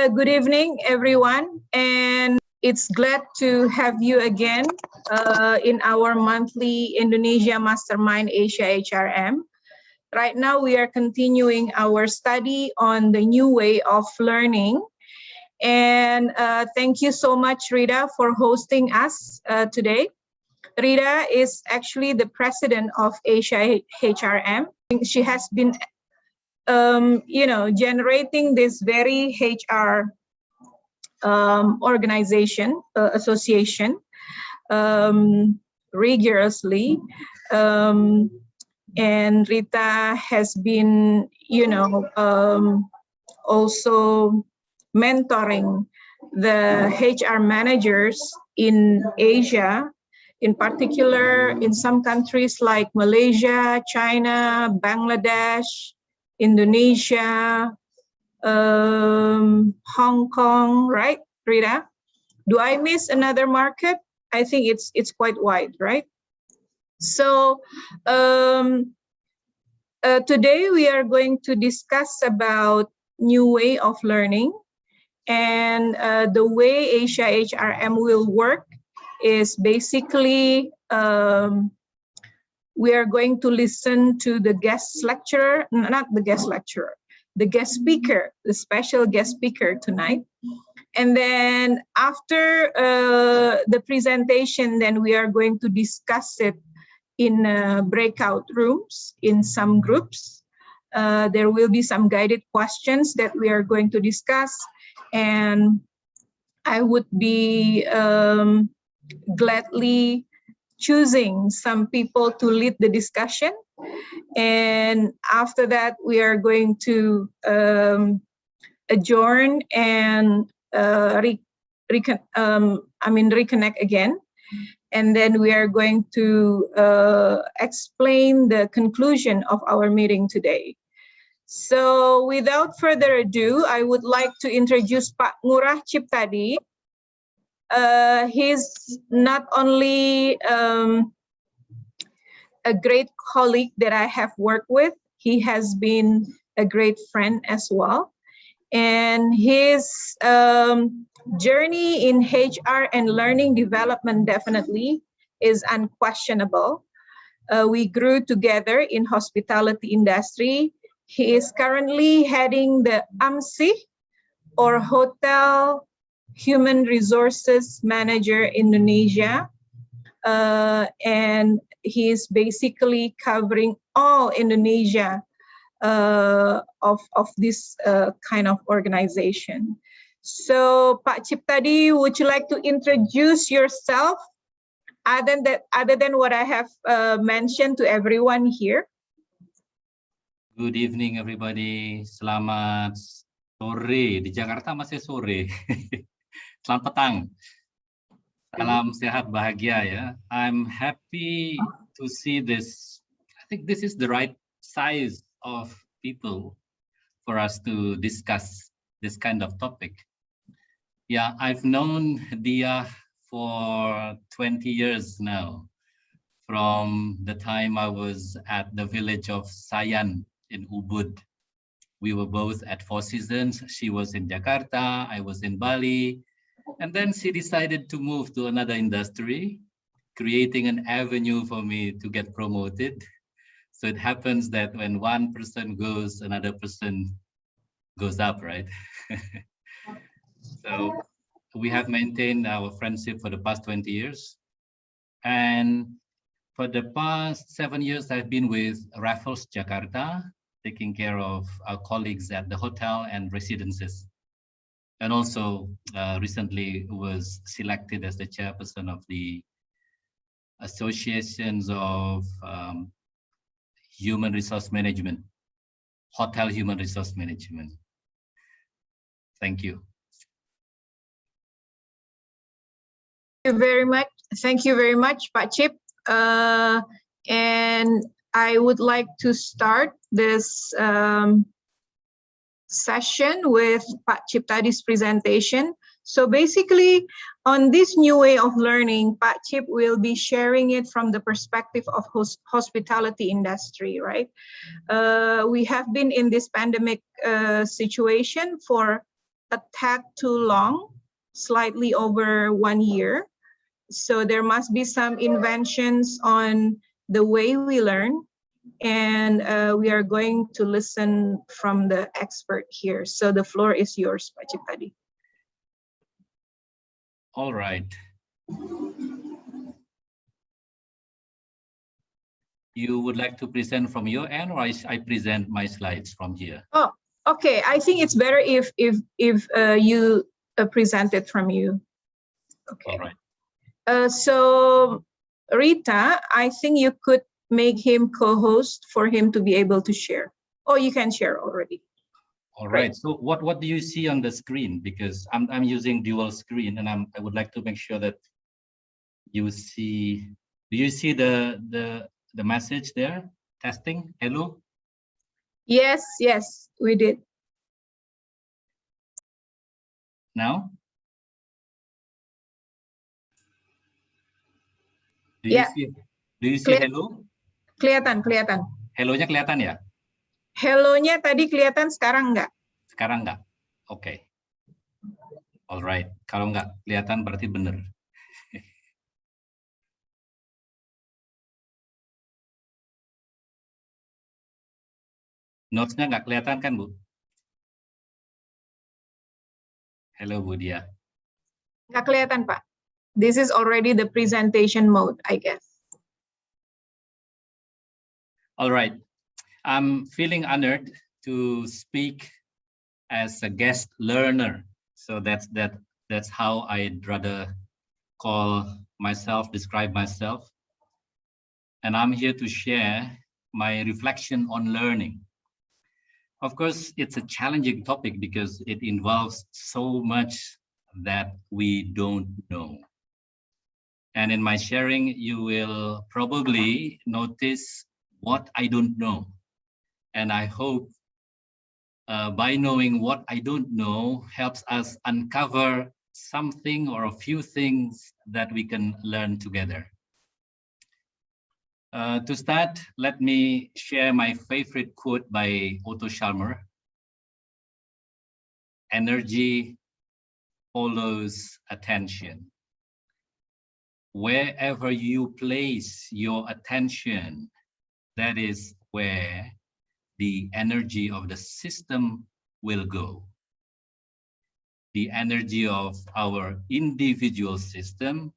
Good evening, everyone, and it's glad to have you again in our monthly Indonesia Mastermind AsiaHRM. Right now, we are continuing our study on the new way of learning. And thank you so much, Rita, for hosting us today. Rita is actually the president of AsiaHRM. She has been generating this very HR organization, association, rigorously. And Rita has been, also mentoring the HR managers in Asia, in particular in some countries like Malaysia, China, Bangladesh, Indonesia, Hong Kong, right, Rita? Do I miss another market? I think it's quite wide, right? So today we are going to discuss about new way of learning, and the way AsiaHRM will work is basically we are going to listen to the guest lecturer, not the guest lecturer, the guest speaker, the special guest speaker tonight. And then after the presentation, then we are going to discuss it in breakout rooms, in some groups. There will be some guided questions that we are going to discuss. And I would be gladly choosing some people to lead the discussion. And after that, we are going to adjourn and reconnect again. And then we are going to explain the conclusion of our meeting today. So without further ado, I would like to introduce Pak Ngurah Ciptadi. He's not only a great colleague that I have worked with, he has been a great friend as well. And his journey in HR and learning development definitely is unquestionable. We grew together in hospitality industry. He is currently heading the AMSI, or Hotel Human Resources Manager Indonesia. And he is basically covering all Indonesia of this kind of organization. So, Pak Ciptadi, would you like to introduce yourself other than what I have mentioned to everyone here? Good evening, everybody. Selamat sore. Di Jakarta masih sore. Selamat petang. Salam sehat bahagia ya. I'm happy to see this. I think this is the right size of people for us to discuss this kind of topic. Yeah, I've known Dia for 20 years now, from the time I was at the village of Sayan in Ubud. We were both at Four Seasons. She was in Jakarta, I was in Bali. And then she decided to move to another industry, creating an avenue for me to get promoted. So it happens that when one person goes, another person goes up, right? So we have maintained our friendship for the past 20 years. And for the past 7 years, I've been with Raffles Jakarta, taking care of our colleagues at the hotel and residences. And also recently was selected as the chairperson of the Associations of Human Resource Management, Hotel Human Resource Management. Thank you. Thank you very much. Thank you very much, Pak Cip. And I would like to start this session with Pak Ciptadi's presentation. So basically, on this new way of learning, Pak Cip will be sharing it from the perspective of hospitality industry, right? We have been in this pandemic situation for a tad too long, slightly over 1 year. So there must be some inventions on the way we learn, and we are going to listen from the expert here. So the floor is yours, Pak Ciptadi. All right. You would like to present from your end, or I present my slides from here? Oh, okay. I think it's better if you present it from you. Okay. All right. So Rita, I think you could make him co-host for him to be able to share. Oh, you can share already. All right. So what do you see on the screen? Because I'm using dual screen, and I would like to make sure that you see. Do you see the message there? Testing. Hello. Yes, we did. Now. Do you see hello? Kelihatan. Hello-nya kelihatan ya? Hello-nya tadi kelihatan, sekarang enggak? Sekarang enggak. Oke. Alright. Kalau enggak kelihatan berarti benar. Notes-nya enggak kelihatan kan, Bu? Halo, Bu Dia. Enggak kelihatan, Pak. This is already the presentation mode, I guess. All right. I'm feeling honored to speak as a guest learner. So that's how I'd rather describe myself. And I'm here to share my reflection on learning. Of course, it's a challenging topic because it involves so much that we don't know. And in my sharing, you will probably notice what I don't know. And I hope by knowing what I don't know helps us uncover something or a few things that we can learn together. To start, let me share my favorite quote by Otto Scharmer. Energy follows attention. Wherever you place your attention, that is where the energy of the system will go. The energy of our individual system,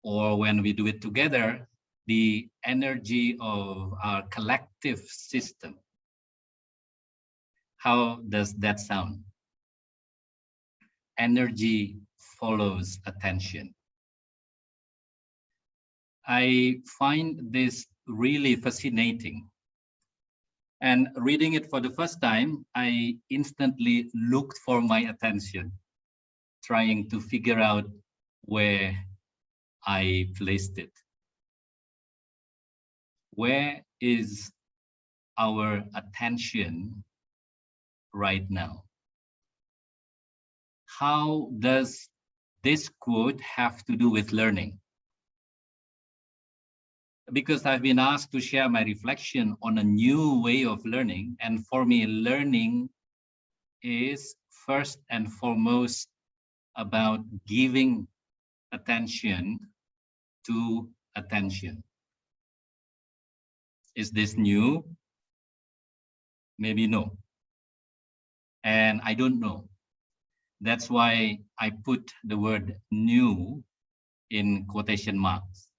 or when we do it together, the energy of our collective system. How does that sound? Energy follows attention. I find this really fascinating. And reading it for the first time, I instantly looked for my attention, trying to figure out where I placed it. Where is our attention right now? How does this quote have to do with learning? Because I've been asked to share my reflection on a new way of learning. And for me, learning is first and foremost about giving attention to attention. Is this new? Maybe no. And I don't know. That's why I put the word new in quotation marks.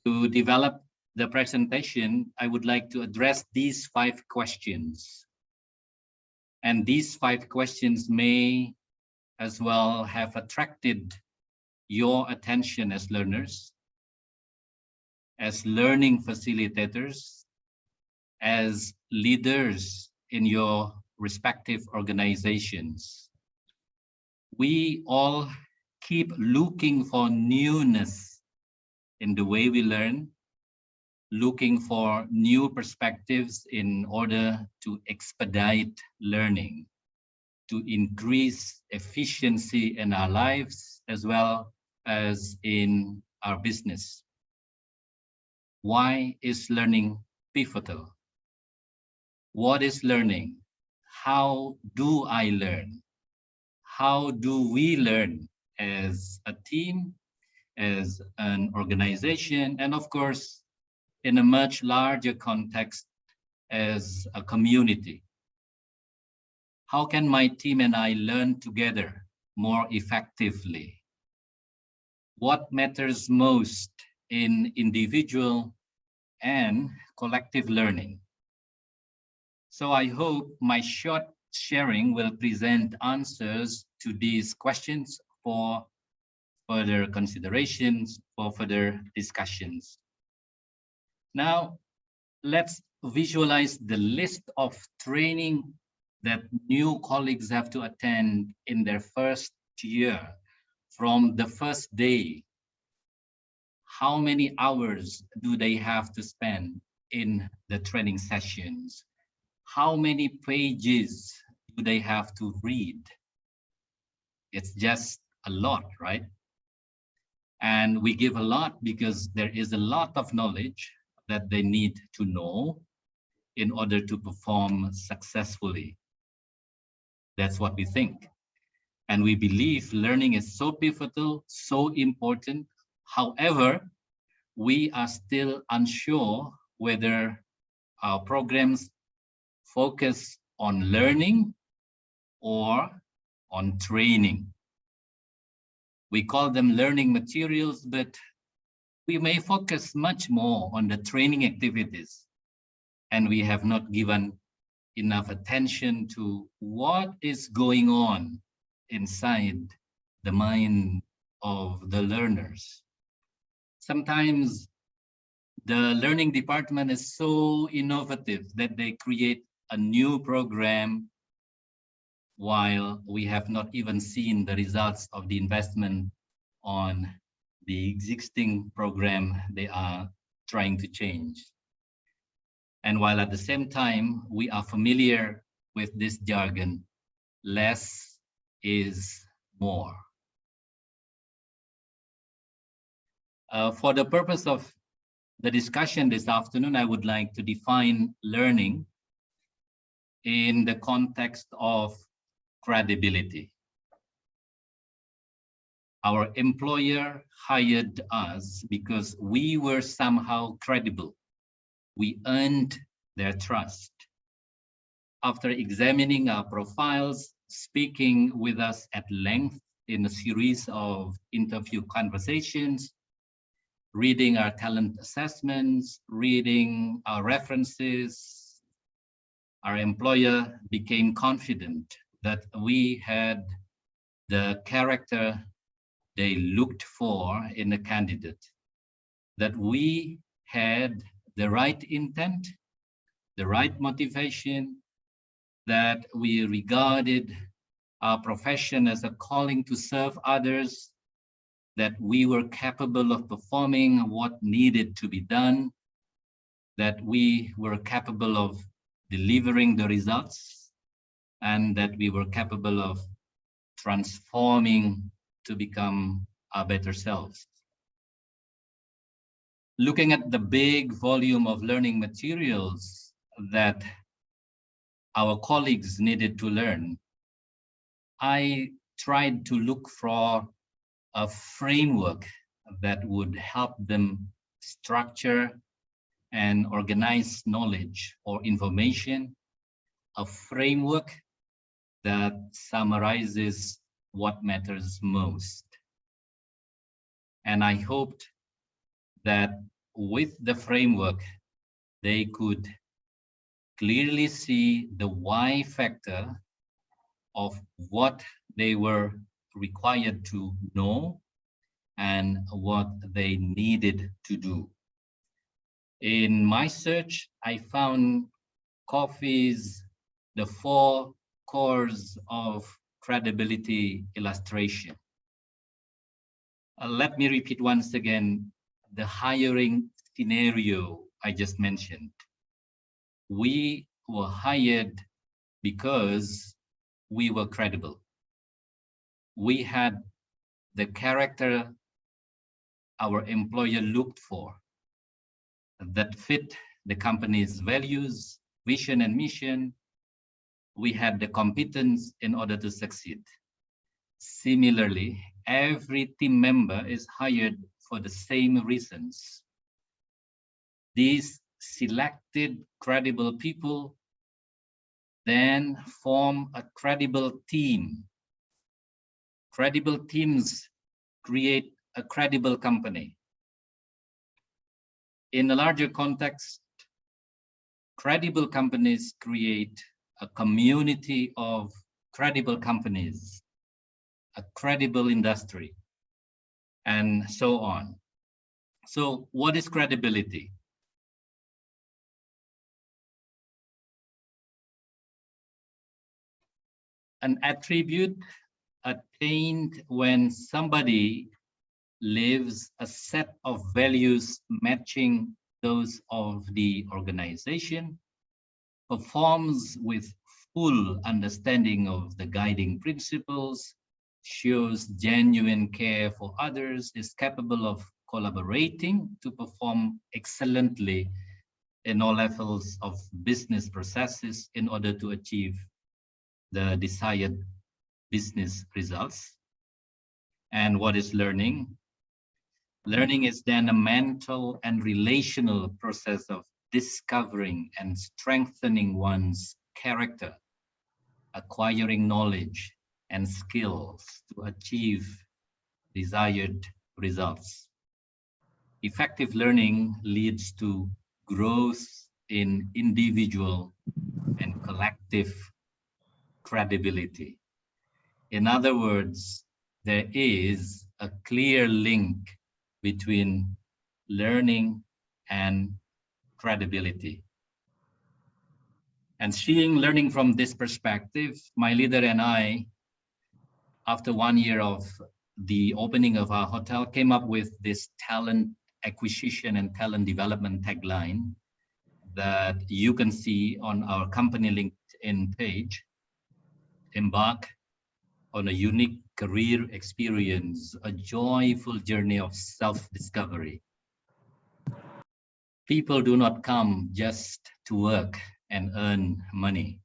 To develop the presentation, I would like to address these 5 questions. And these 5 questions may as well have attracted your attention as learners, as learning facilitators, as leaders in your respective organizations. We all keep looking for newness in the way we learn, looking for new perspectives in order to expedite learning, to increase efficiency in our lives as well as in our business. Why is learning pivotal? What is learning? How do I learn? How do we learn as a team, as an organization, and of course, in a much larger context as a community? How can my team and I learn together more effectively? What matters most in individual and collective learning? So I hope my short sharing will present answers to these questions for further considerations, for further discussions. Now, let's visualize the list of training that new colleagues have to attend in their first year. From the first day, how many hours do they have to spend in the training sessions? How many pages do they have to read? It's just a lot, right? And we give a lot because there is a lot of knowledge that they need to know in order to perform successfully. That's what we think. And we believe learning is so pivotal, so important. However, we are still unsure whether our programs focus on learning or on training. We call them learning materials, but we may focus much more on the training activities. And we have not given enough attention to what is going on inside the mind of the learners. Sometimes the learning department is so innovative that they create a new program while we have not even seen the results of the investment on the existing program they are trying to change. And while at the same time, we are familiar with this jargon, less is more. For the purpose of the discussion this afternoon, I would like to define learning in the context of credibility. Our employer hired us because we were somehow credible. We earned their trust. After examining our profiles, speaking with us at length in a series of interview conversations, reading our talent assessments, reading our references, our employer became confident that we had the character they looked for in a candidate, that we had the right intent, the right motivation, that we regarded our profession as a calling to serve others, that we were capable of performing what needed to be done, that we were capable of delivering the results, and that we were capable of transforming to become our better selves. Looking at the big volume of learning materials that our colleagues needed to learn, I tried to look for a framework that would help them structure and organize knowledge or information, a framework that summarizes what matters most. And I hoped that with the framework, they could clearly see the why factor of what they were required to know and what they needed to do. In my search, I found Coffey's The 4 Cores of Credibility illustration. Let me repeat once again the hiring scenario I just mentioned. We were hired because we were credible. We had the character our employer looked for that fit the company's values, vision and mission, we have the competence in order to succeed. Similarly, every team member is hired for the same reasons. These selected credible people then form a credible team. Credible teams create a credible company. In a larger context, credible companies create a community of credible companies, a credible industry, and so on. So what is credibility? An attribute attained when somebody lives a set of values matching those of the organization, performs with full understanding of the guiding principles, shows genuine care for others, is capable of collaborating to perform excellently in all levels of business processes in order to achieve the desired business results. And what is learning? Learning is then a mental and relational process of discovering and strengthening one's character, acquiring knowledge and skills to achieve desired results. Effective learning leads to growth in individual and collective credibility. In other words, there is a clear link between learning and credibility. And seeing learning from this perspective, my leader and I, after 1 year of the opening of our hotel, came up with this talent acquisition and talent development tagline that you can see on our company LinkedIn page. Embark on a unique career experience, a joyful journey of self-discovery. People do not come just to work and earn money.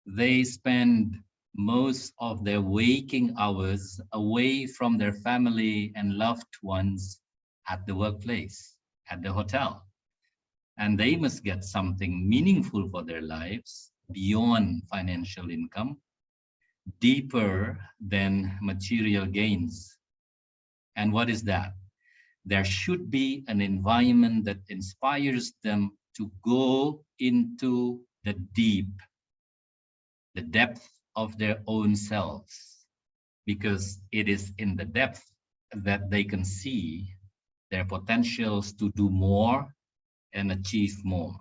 They spend most of their waking hours away from their family and loved ones at the workplace, at the hotel. And they must get something meaningful for their lives beyond financial income, deeper than material gains. And what is that? There should be an environment that inspires them to go into the deep, the depth of their own selves, because it is in the depth that they can see their potentials to do more and achieve more.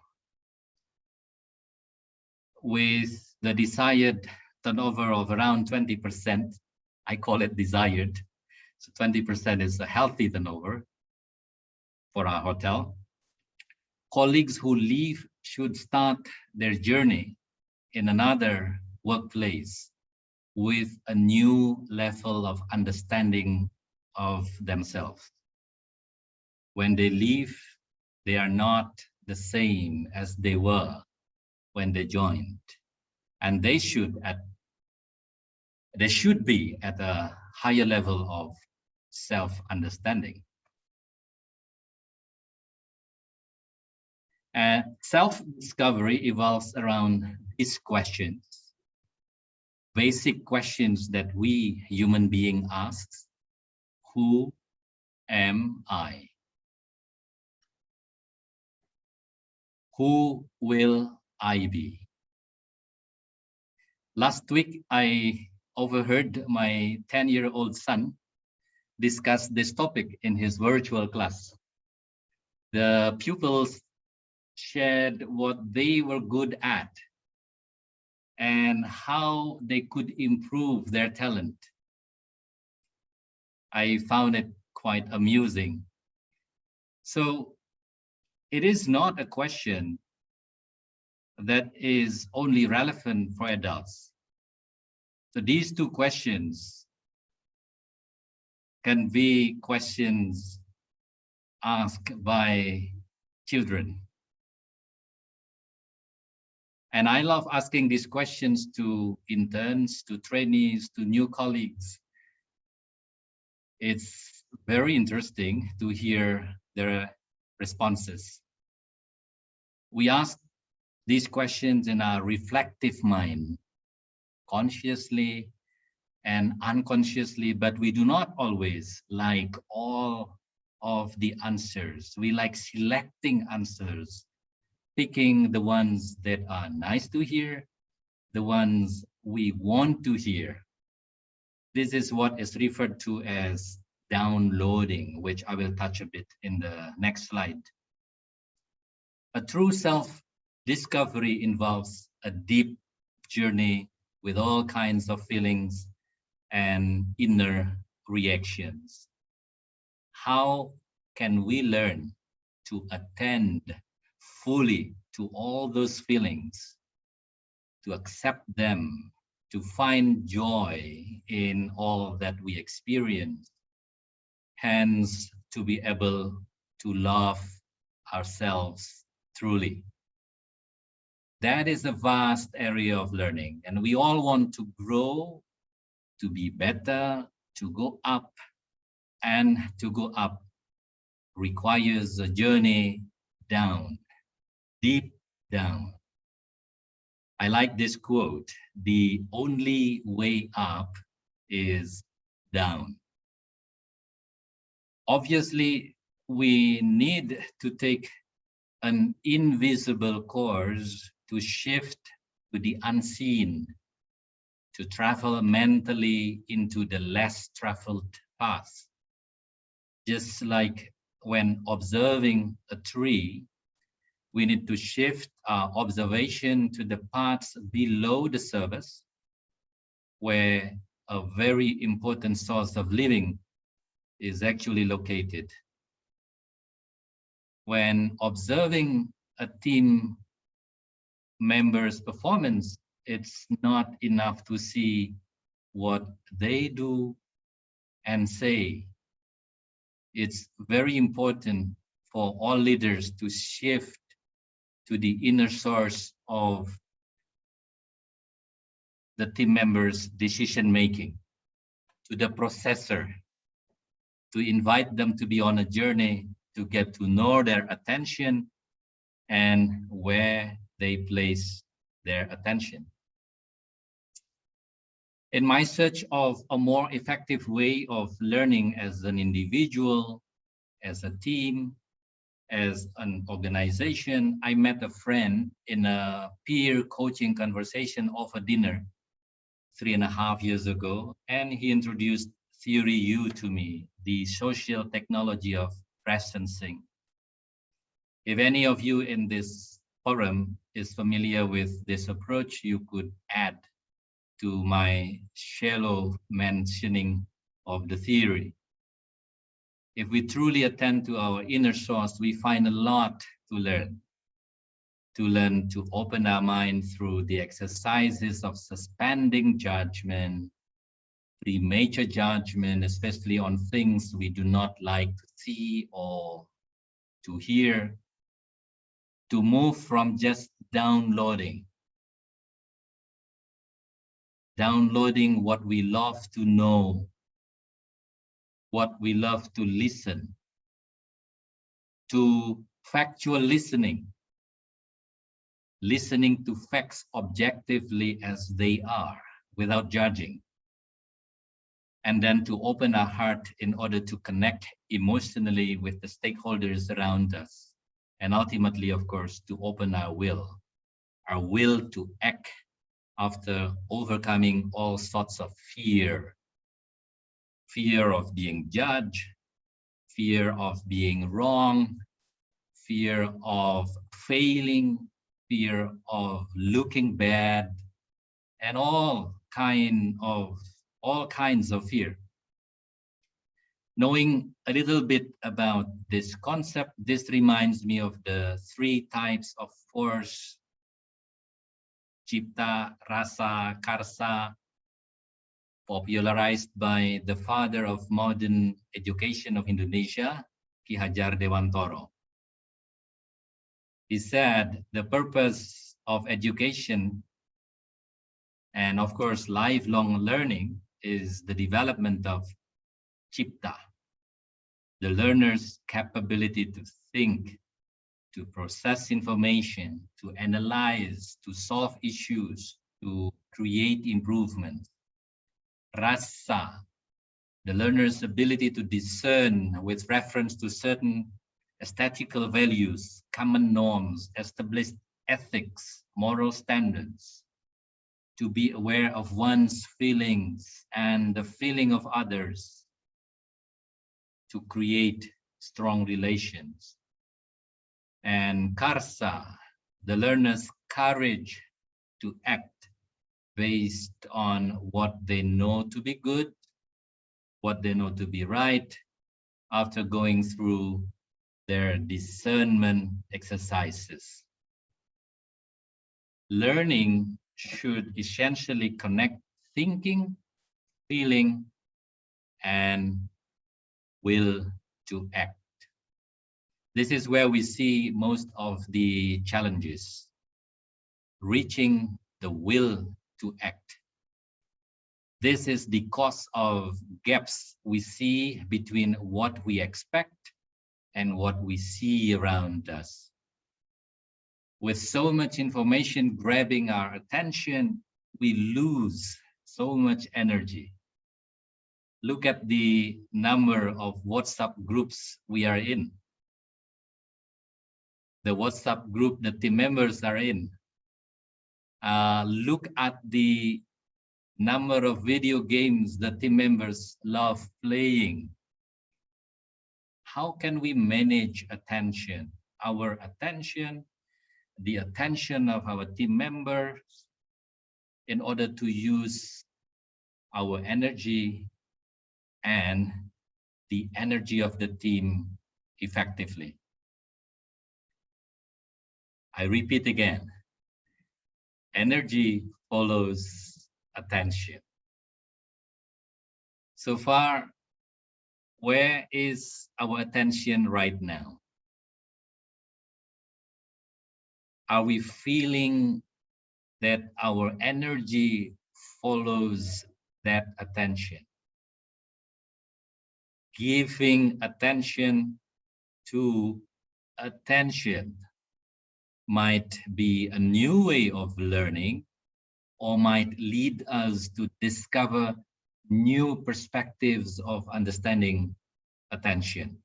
With the desired turnover of around 20%, I call it desired. So 20% is a healthy turnover for our hotel. Colleagues who leave should start their journey in another workplace with a new level of understanding of themselves. When they leave, they are not the same as they were when they joined, and they should be at a higher level of self-understanding. And self-discovery evolves around these questions, basic questions that we human beings ask. Who am I? Who will I be? Last week, I overheard my 10-year-old son discuss this topic in his virtual class. The pupils shared what they were good at and how they could improve their talent. I found it quite amusing. So it is not a question that is only relevant for adults. So these two questions can be questions asked by children. And I love asking these questions to interns, to trainees, to new colleagues. It's very interesting to hear their responses. We ask these questions in a reflective mind, consciously and unconsciously, but we do not always like all of the answers. We like selecting answers, picking the ones that are nice to hear, the ones we want to hear. This is what is referred to as downloading, which I will touch a bit in the next slide. A true self-discovery involves a deep journey with all kinds of feelings and inner reactions. How can we learn to attend fully to all those feelings, to accept them, to find joy in all that we experience, hence to be able to love ourselves truly? That is a vast area of learning, and we all want to grow, to be better, to go up, and to go up requires a journey down, deep down. I like this quote: the only way up is down. Obviously, we need to take an invisible course to shift to the unseen, to travel mentally into the less traveled path. Just like when observing a tree, we need to shift our observation to the parts below the surface, where a very important source of living is actually located. When observing a team member's performance, it's not enough to see what they do and say. It's very important for all leaders to shift to the inner source of the team members' decision making, to the processor, to invite them to be on a journey to get to know their attention and where they place their attention. In my search of a more effective way of learning as an individual, as a team, as an organization, I met a friend in a peer coaching conversation of a dinner 3.5 years ago, and he introduced Theory U to me, the social technology of presencing. If any of you in this forum is familiar with this approach, you could add to my shallow mentioning of the theory. If we truly attend to our inner source, we find a lot to learn to open our mind through the exercises of suspending judgment, premature judgment, especially on things we do not like to see or to hear, to move from just downloading what we love to know, what we love to listen, to factual listening to facts objectively as they are, without judging, and then to open our heart in order to connect emotionally with the stakeholders around us, and ultimately, of course, to open our will to act after overcoming all sorts of fear of being judged, fear of being wrong, fear of failing, fear of looking bad, and all kinds of fear. Knowing a little bit about this concept, this reminds me of the 3 types of force: Cipta, Rasa, Karsa, popularized by the father of modern education of Indonesia, Ki Hajar Dewantoro. He said, the purpose of education and, of course, lifelong learning is the development of Cipta, the learner's capability to think, to process information, to analyze, to solve issues, to create improvement. Rasa, the learner's ability to discern with reference to certain aesthetical values, common norms, established ethics, moral standards, to be aware of one's feelings and the feeling of others, to create strong relations. And Karsa, the learner's courage to act based on what they know to be good, what they know to be right, after going through their discernment exercises. Learning should essentially connect thinking, feeling, and will to act. This is where we see most of the challenges, reaching the will to act. This is the cause of gaps we see between what we expect and what we see around us. With so much information grabbing our attention, we lose so much energy. Look at the number of WhatsApp groups we are in. The WhatsApp group the team members are in. Look at the number of video games the team members love playing. How can we manage attention? Our attention, the attention of our team members, in order to use our energy and the energy of the team effectively. I repeat again, energy follows attention. So far, where is our attention right now? Are we feeling that our energy follows that attention? Giving attention to attention might be a new way of learning, or might lead us to discover new perspectives of understanding attention.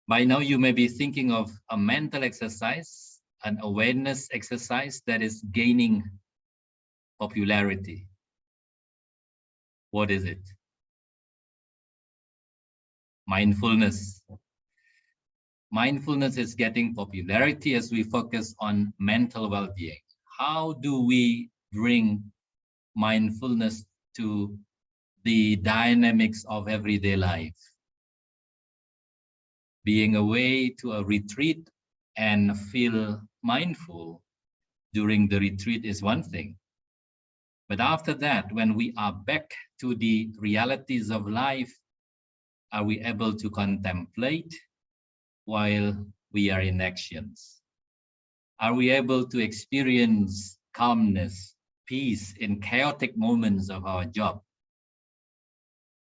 By now, you may be thinking of a mental exercise, an awareness exercise that is gaining popularity. What is it? Mindfulness. Mindfulness is getting popularity as we focus on mental well-being. How do we bring mindfulness to the dynamics of everyday life? Being away to a retreat and feel mindful during the retreat is one thing. But after that, when we are back to the realities of life, are we able to contemplate while we are in actions? Are we able to experience calmness, peace in chaotic moments of our job?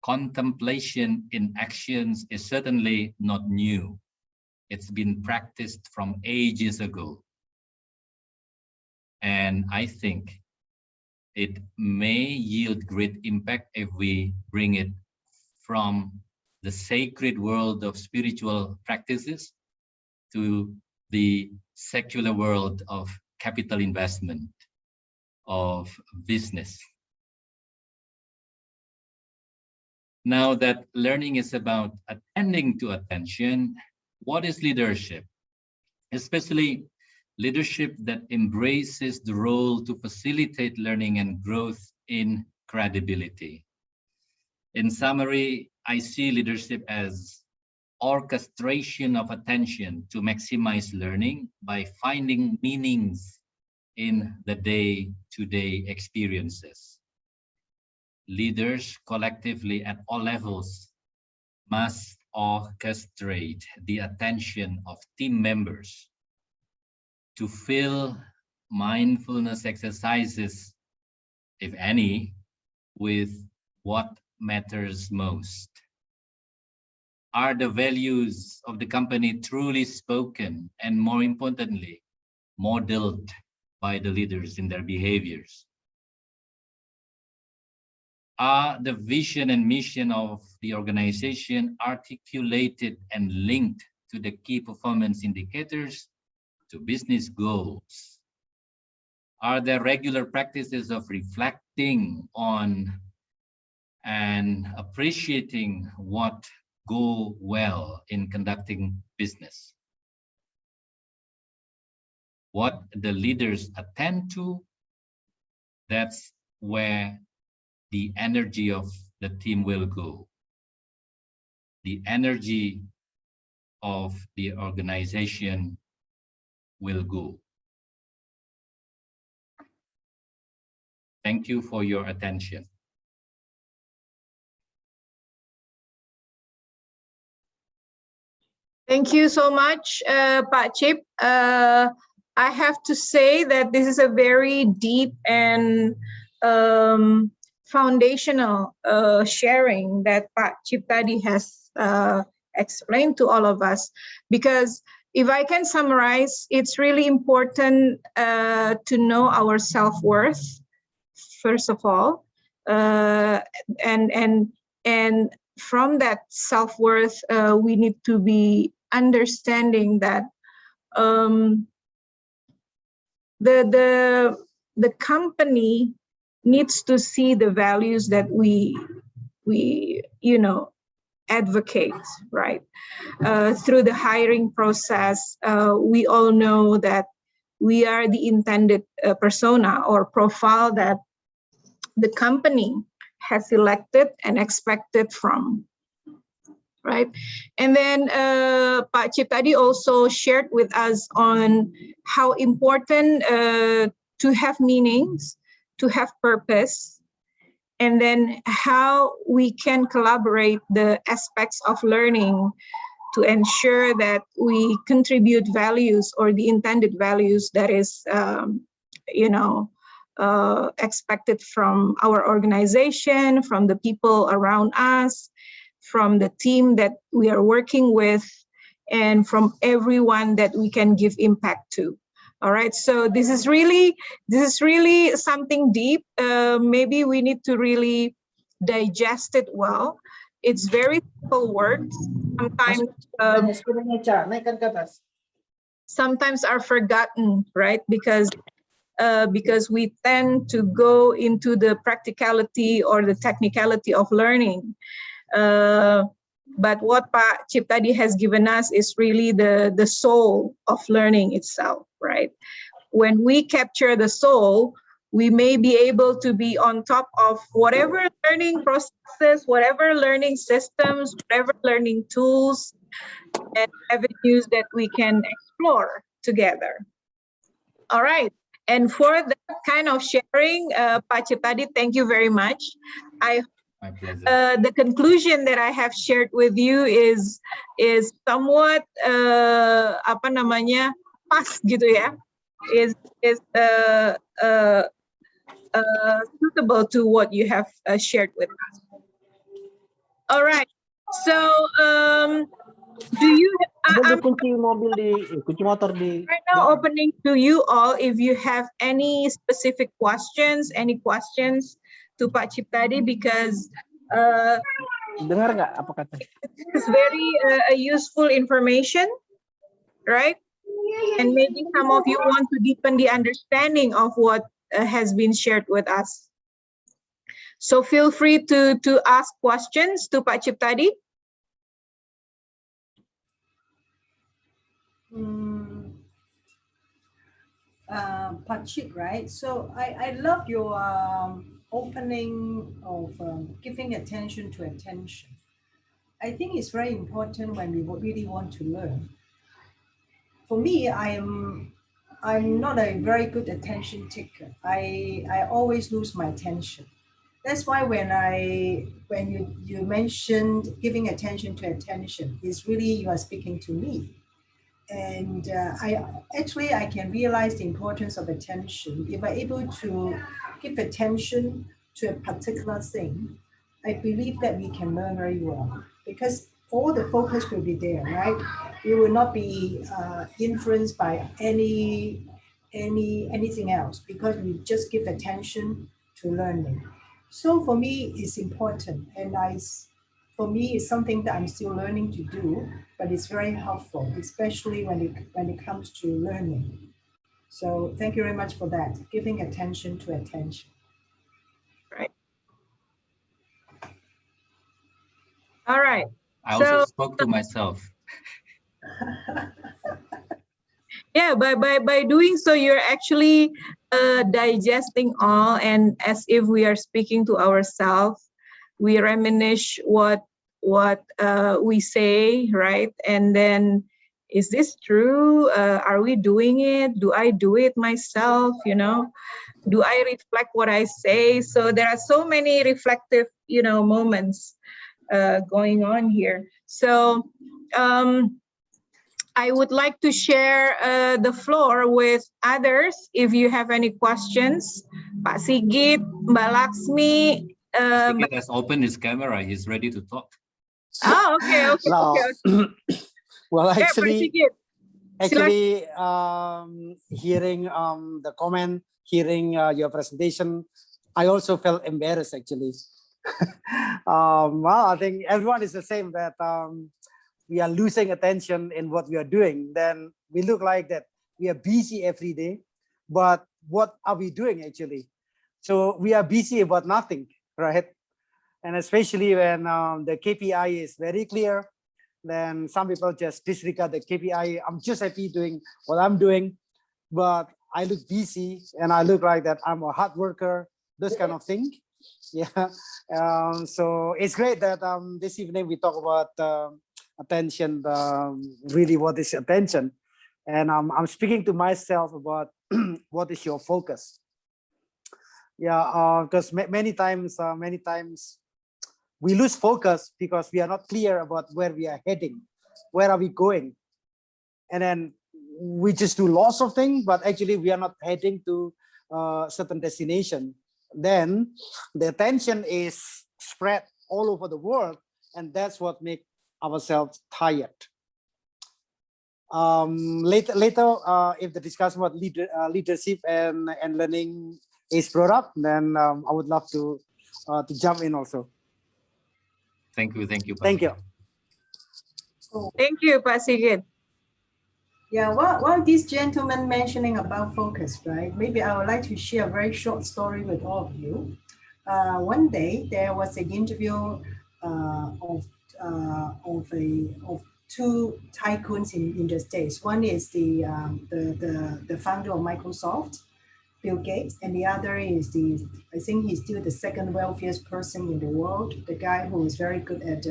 Contemplation in actions is certainly not new. It's been practiced from ages ago. And I think it may yield great impact if we bring it from the sacred world of spiritual practices to the secular world of capital investment, of business. Now that learning is about attending to attention, what is leadership? Especially leadership that embraces the role to facilitate learning and growth in credibility. In summary, I see leadership as orchestration of attention to maximize learning by finding meanings in the day-to-day experiences. Leaders collectively at all levels must orchestrate the attention of team members to fill mindfulness exercises, if any, with what matters most. Are the values of the company truly spoken and, more importantly, modeled by the leaders in their behaviors? Are the vision and mission of the organization articulated and linked to the key performance indicators, to business goals? Are there regular practices of reflecting on and appreciating what go well in conducting business? What the leaders attend to, that's where the energy of the team will go. The energy of the organization will go. Thank you for your attention. Thank you so much, Pak Chip. I have to say that this is a very deep and foundational sharing that Pak Chip tadi has explained to all of us. Because if I can summarize, it's really important to know our self-worth, first of all, and from that self-worth, we need to be understanding that the company needs to see the values that we advocate, right? Through the hiring process, we all know that we are the intended persona or profile that the company has selected and expected from, right? And then Pak Chip tadi also shared with us on how important to have meanings, to have purpose, and then how we can collaborate the aspects of learning to ensure that we contribute values or the intended values that is, expected from our organization, from the people around us, from the team that we are working with, and from everyone that we can give impact to. All right, so this is really something deep. Maybe we need to really digest it well. It's very simple words. Sometimes are forgotten, right? Because we tend to go into the practicality or the technicality of learning. But what Pak Chip tadi has given us is really the soul of learning itself, right? When we capture the soul, we may be able to be on top of whatever learning processes, whatever learning systems, whatever learning tools and avenues that we can explore together. All right. And for that kind of sharing, Pak Chip tadi, thank you very much. My pleasure. The conclusion that I have shared with you is somewhat pas gitu ya, is suitable to what you have shared with us. All right. So do you? Right now, opening to you all. If you have any specific questions, to Pak Chip tadi, because dengar nggak apa kata? It's very useful information, right? And maybe some of you want to deepen the understanding of what has been shared with us. So feel free to ask questions to Pak Chip tadi. Pak Chip, right? So I love your opening of giving attention to attention. I think it's very important when we really want to learn. For me, I'm not a very good attention taker. I always lose my attention. That's why when you mentioned giving attention to attention, it's really you are speaking to me. And I can realize the importance of attention. If I'm able to give attention to a particular thing, I believe that we can learn very well because all the focus will be there, right? We will not be influenced by anything else because we just give attention to learning. So for me, it's important, and for me, it's something that I'm still learning to do, but it's very helpful, especially when it comes to learning. So thank you very much for that, giving attention to attention. Right. All right. I also spoke to myself. Yeah, by doing so, you're actually digesting all, and as if we are speaking to ourselves, we reminisce what we say, right? And then, is this true? Are we doing it? Do I do it myself? You know, do I reflect what I say? So there are so many reflective, moments going on here. So. I would like to share the floor with others. If you have any questions, Pak Sigit, Mbak Laksmi. Sigit has opened his camera. He's ready to talk. Oh, okay. No. Okay. Well, Yeah, Pak Sigit. actually, hearing the comment, hearing your presentation, I also felt embarrassed actually. Well, I think everyone is the same that we are losing attention in what we are doing. Then we look like that we are busy every day, but what are we doing actually? So we are busy about nothing, right? And especially when the KPI is very clear, then some people just disregard the KPI. I'm just happy doing what I'm doing, but I look busy and I look like that I'm a hard worker, this kind of thing. Yeah. So it's great that this evening we talk about attention, really what is attention. And I'm speaking to myself about what is your focus. Yeah, because many times we lose focus because we are not clear about where we are heading, where are we going, and then we just do lots of things, but actually we are not heading to a certain destination. Then the attention is spread all over the world, and that's what makes ourselves tired. Later, if the discussion about leadership and learning is brought up, then I would love to jump in also. Thank you. Thank you. Thank you, Pak Sigit. Yeah, while this gentleman mentioning about focus, right? Maybe I would like to share a very short story with all of you. One day there was an interview of two tycoons in the States. One is the founder of Microsoft, Bill Gates, and the other is I think he's still the second wealthiest person in the world, the guy who is very good at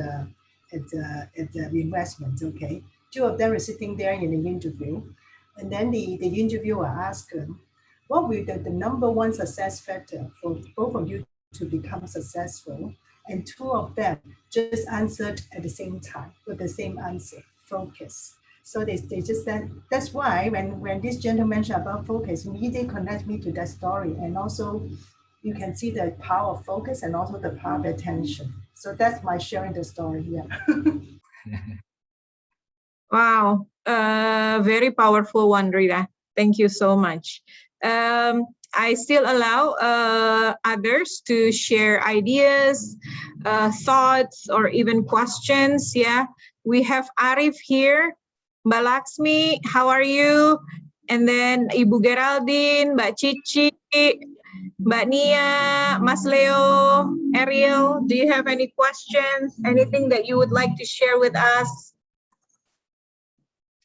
investment. Okay, two of them are sitting there in an interview, and then the interviewer asked him, what will the number one success factor for both of you to become successful? And two of them just answered at the same time with the same answer: focus. So they just said, that's why when this gentleman mentioned about focus, immediately connect me to that story. And also you can see the power of focus and also the power of attention. So that's my sharing the story here. Wow, very powerful one, Rita. Thank you so much. I still allow others to share ideas, thoughts, or even questions. Yeah, we have Arif here. Mbak Laksmi, how are you? And then Ibu Geraldine, Mbak Cici, Mbak Nia, Mas Leo, Ariel, do you have any questions? Anything that you would like to share with us?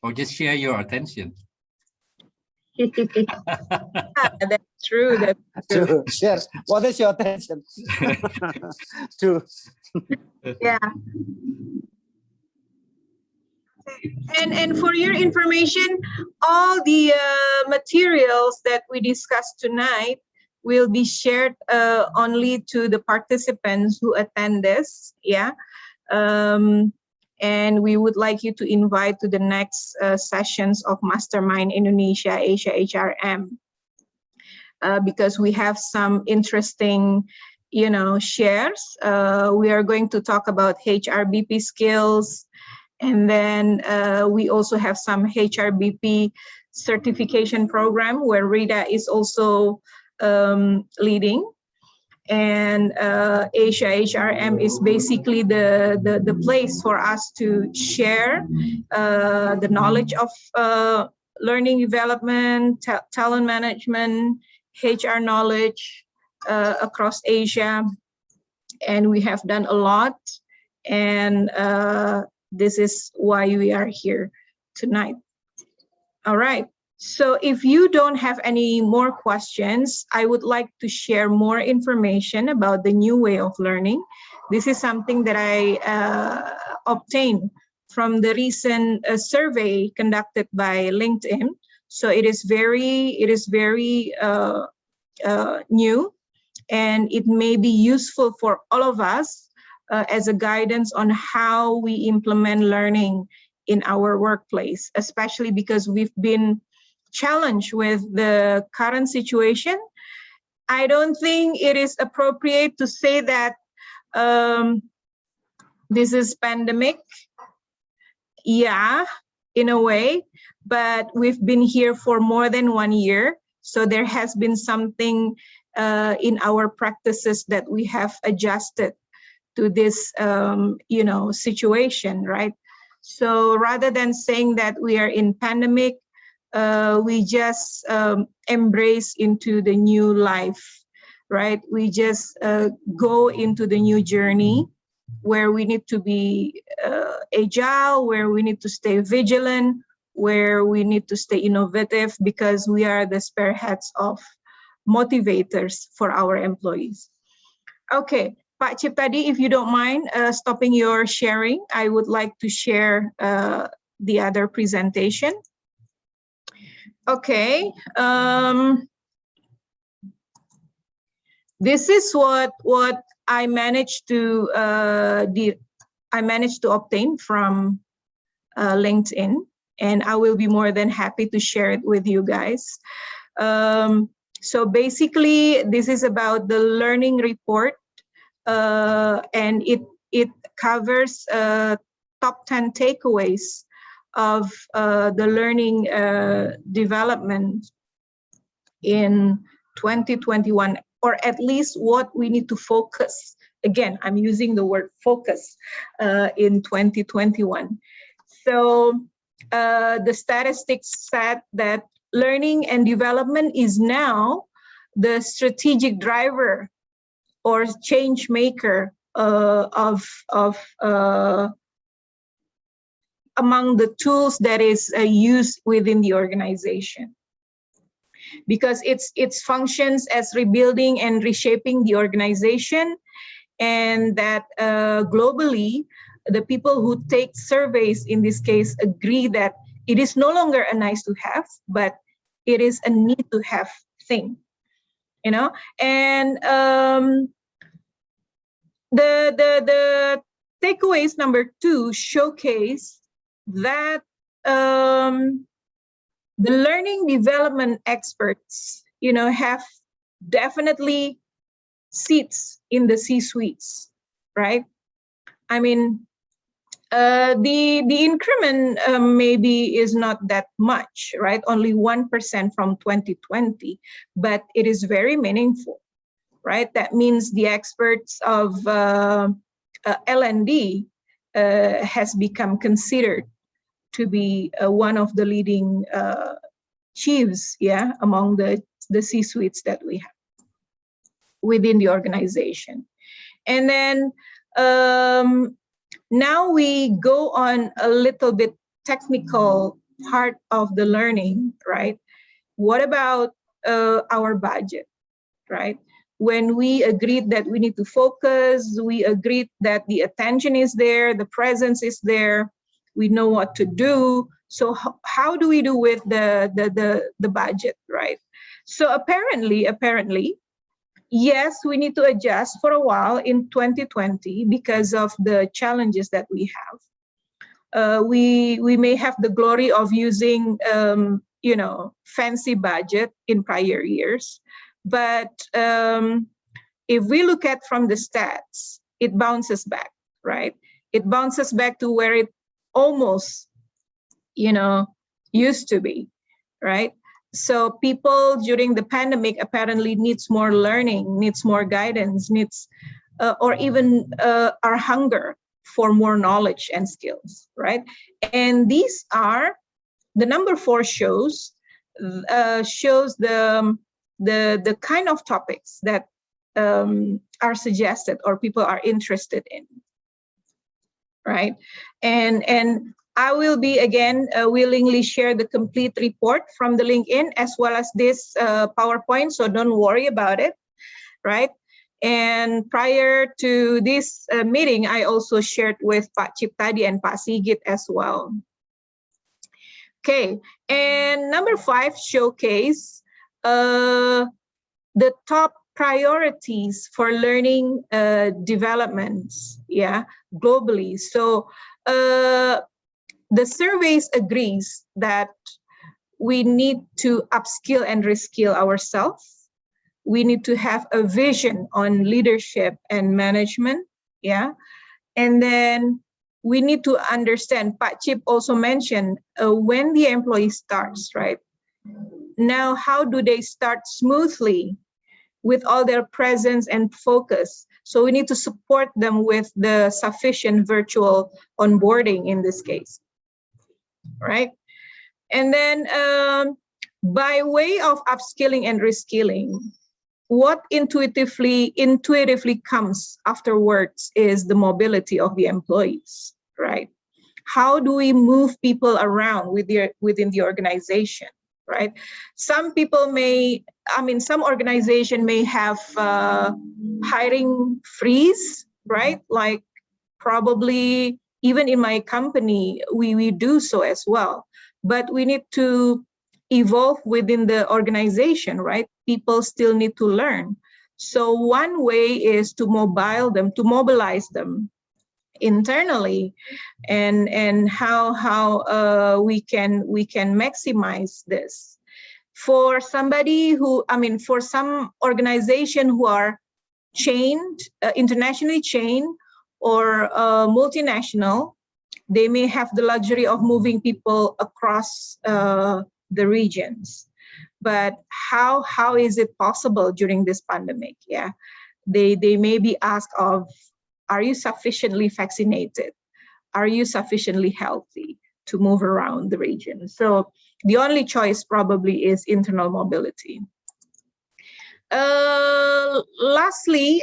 Or just share your attention. That's true. That's true. Share. What is your attention? True. Yeah. And for your information, all the materials that we discussed tonight will be shared only to the participants who attend this. Yeah. And we would like you to invite to the next sessions of Mastermind Indonesia AsiaHRM, because we have some interesting, shares. We are going to talk about HRBP skills, and then we also have some HRBP certification program where Rita is also leading. And AsiaHRM is basically the place for us to share the knowledge of learning development, talent management, HR knowledge across Asia. And we have done a lot. And this is why we are here tonight. All right. So if you don't have any more questions, I would like to share more information about the new way of learning. This is something that I obtained from the recent survey conducted by LinkedIn. So it is very new, and it may be useful for all of us as a guidance on how we implement learning in our workplace, especially because we've been challenged with the current situation. I don't think it is appropriate to say that this is pandemic. Yeah, in a way, but we've been here for more than 1 year. So there has been something in our practices that we have adjusted to this, situation, right? So rather than saying that we are in pandemic, we just embrace into the new life, right? We just go into the new journey where we need to be agile, where we need to stay vigilant, where we need to stay innovative, because we are the spearheads of motivators for our employees. Okay, Pak Ciptadi, if you don't mind stopping your sharing, I would like to share the other presentation. Okay, this is what I managed to obtain from LinkedIn, and I will be more than happy to share it with you guys. So basically, this is about the learning report, and it covers top 10 takeaways of the learning development in 2021, or at least what we need to focus. Again, I'm using the word focus in 2021. So the statistics said that learning and development is now the strategic driver or change maker among the tools that is used within the organization, because it functions as rebuilding and reshaping the organization, and that globally, the people who take surveys in this case agree that it is no longer a nice to have, but it is a need to have thing, and the takeaways number 2 showcase that the learning development experts, have definitely seats in the C-suites, right? I mean, the increment maybe is not that much, right? Only 1% from 2020, but it is very meaningful, right? That means the experts of L&D has become considered to be one of the leading chiefs, among the C-suites that we have within the organization. And then now we go on a little bit technical part of the learning, right? What about our budget, right? When we agreed that we need to focus, we agreed that the attention is there, the presence is there, we know what to do. So how do we do with the budget, right? So apparently, yes, we need to adjust for a while in 2020 because of the challenges that we have. We may have the glory of using fancy budget in prior years, but if we look at from the stats, it bounces back, right? It bounces back to where it almost used to be, right? So people during the pandemic apparently needs more learning, needs more guidance, needs or even our hunger for more knowledge and skills, right? And these are the number 4 shows the kind of topics that are suggested or people are interested in, right? And I will be again willingly share the complete report from the LinkedIn as well as this PowerPoint, so don't worry about it, right? And prior to this meeting, I also shared with Pak Ciptadi and Pak Sigit as well. Okay, and number 5, showcase the top priorities for learning developments, globally. So the surveys agrees that we need to upskill and reskill ourselves. We need to have a vision on leadership and management, and then we need to understand, Pak Chip also mentioned, when the employee starts, right? Now, how do they start smoothly with all their presence and focus? So we need to support them with the sufficient virtual onboarding in this case, right? And then by way of upskilling and reskilling, what intuitively comes afterwards is the mobility of the employees, right? How do we move people around within the organization, right? Some people some organization may have hiring freeze, right? Like probably even in my company, we do so as well. But we need to evolve within the organization, right? People still need to learn. So one way is to mobilize them internally, and how we can maximize this. For somebody who, for some organization who are chained, internationally chained or multinational, they may have the luxury of moving people across the regions. But how is it possible during this pandemic? They may be asked of, are you sufficiently vaccinated? Are you sufficiently healthy to move around the region? So the only choice probably is internal mobility. Lastly,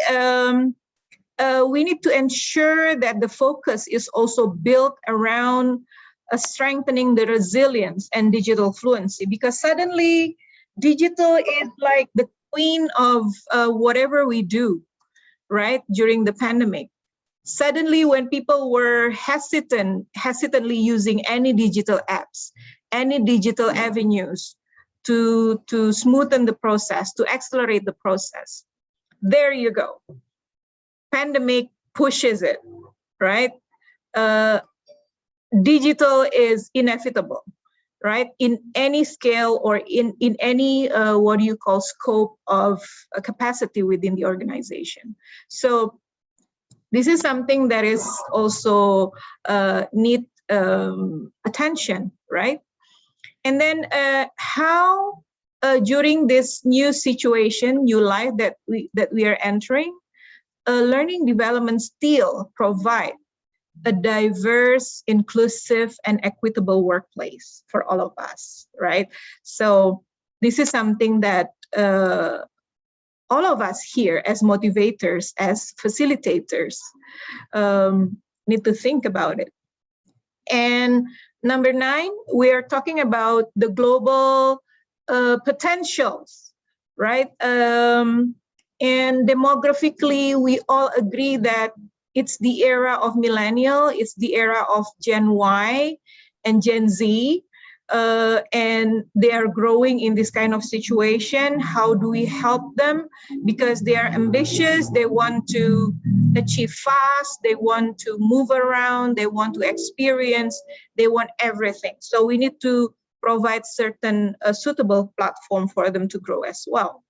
we need to ensure that the focus is also built around strengthening the resilience and digital fluency, because suddenly digital is like the queen of whatever we do, right? During the pandemic. Suddenly when people were hesitantly using any digital apps, any digital avenues to smoothen the process, to accelerate the process, there you go. Pandemic pushes it, right? Digital is inevitable, right? In any scale or in any scope of capacity within the organization. So this is something that is also need attention, right? And then how during this new situation, new life that we are entering, learning development still provide a diverse, inclusive, and equitable workplace for all of us, right? So this is something that all of us here as motivators, as facilitators, need to think about it. And number 9, we are talking about the global potentials, right? And demographically, we all agree that it's the era of millennial, it's the era of Gen Y and Gen Z. and they are growing in this kind of situation. How do we help them? Because they are ambitious, they want to achieve fast, they want to move around, they want to experience, they want everything. So we need to provide certain suitable platform for them to grow as well.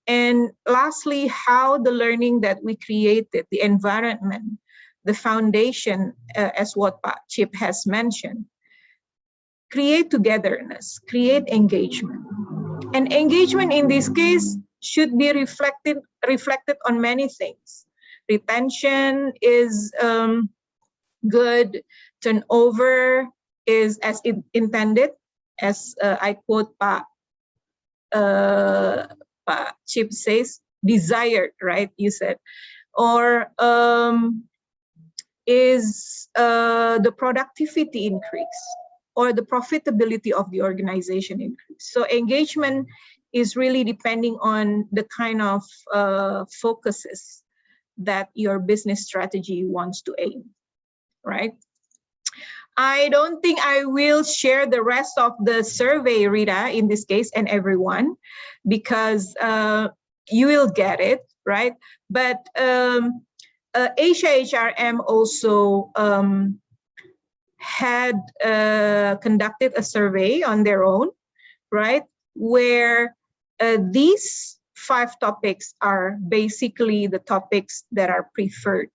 And lastly, how the learning that we created, the environment, the foundation, as what Pak Chip has mentioned, create togetherness, create engagement. And engagement in this case should be reflected on many things. Retention is good, turnover is as intended, as I quote Pak Chip says, desired, right? You said. Or is the productivity increase, or the profitability of the organization increase? So engagement is really depending on the kind of focuses that your business strategy wants to aim, right? I don't think I will share the rest of the survey, Rita, in this case, and everyone, because you will get it, right? But AsiaHRM also had conducted a survey on their own, right? Where these 5 topics are basically the topics that are preferred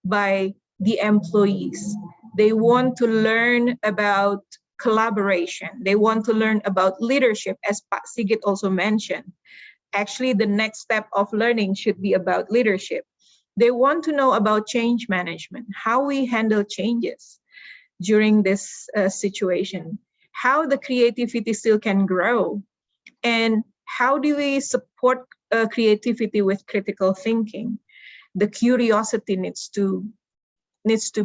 by the employees. They want to learn about collaboration. They want to learn about leadership, as Pak Sigit also mentioned. Actually, the next step of learning should be about leadership. They want to know about change management, how we handle changes during this situation, how the creativity still can grow, and how do we support creativity with critical thinking. The curiosity needs to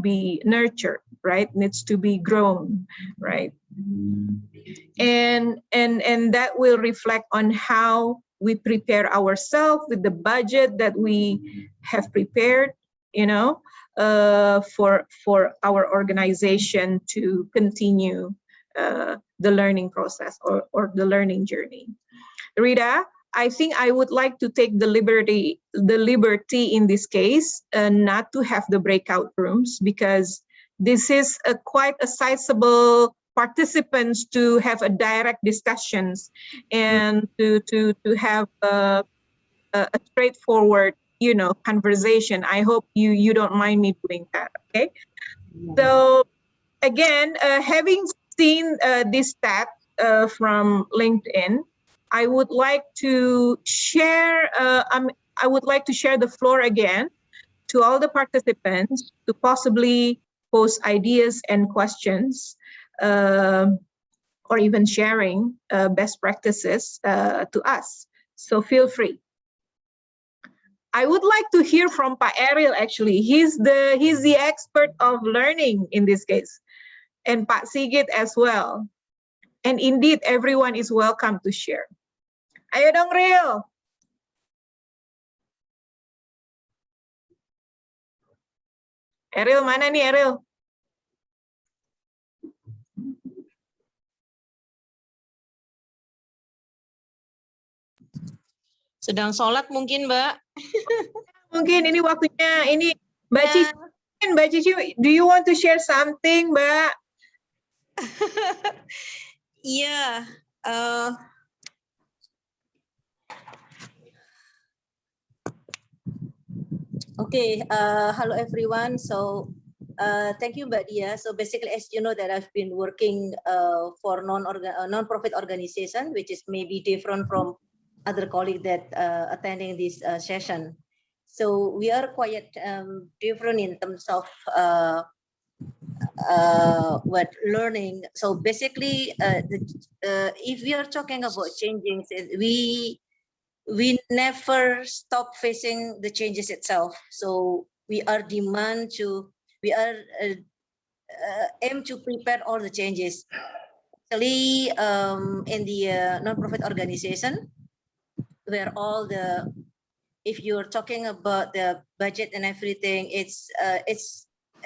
be nurtured, right? Needs to be grown, right? And that will reflect on how we prepare ourselves with the budget that we have prepared, you know, for our organization to continue the learning process or the learning journey. Rita, I think I would like to take the liberty in this case not to have the breakout rooms, because this is quite a sizable participants to have a direct discussions and to have a straightforward, you know, conversation. I hope you don't mind me doing that. Okay. So again, having seen this stat from LinkedIn, I would like to share. I would like to share the floor again to all the participants to possibly pose ideas and questions, or even sharing best practices to us. So feel free. I would like to hear from Pak Ariel. Actually, he's the expert of learning in this case, and Pak Sigit as well. And indeed, everyone is welcome to share. Ayo dong, Ril. Ariel, mana nih Ariel? Sedang sholat mungkin, Mbak. Mungkin ini waktunya. Ini Mbak Cici, do you want to share something, Mbak? Iya. Okay, hello everyone. So thank you, Mbak Dia. So basically, as you know, that I've been working for non-profit organization, which is maybe different from other colleagues that attending this session. So we are quite different in terms of what learning. So basically, if we are talking about changing, we never stop facing the changes itself. So we are aim to prepare all the changes. Actually, in the non-profit organization, where all the, if you're talking about the budget and everything, it's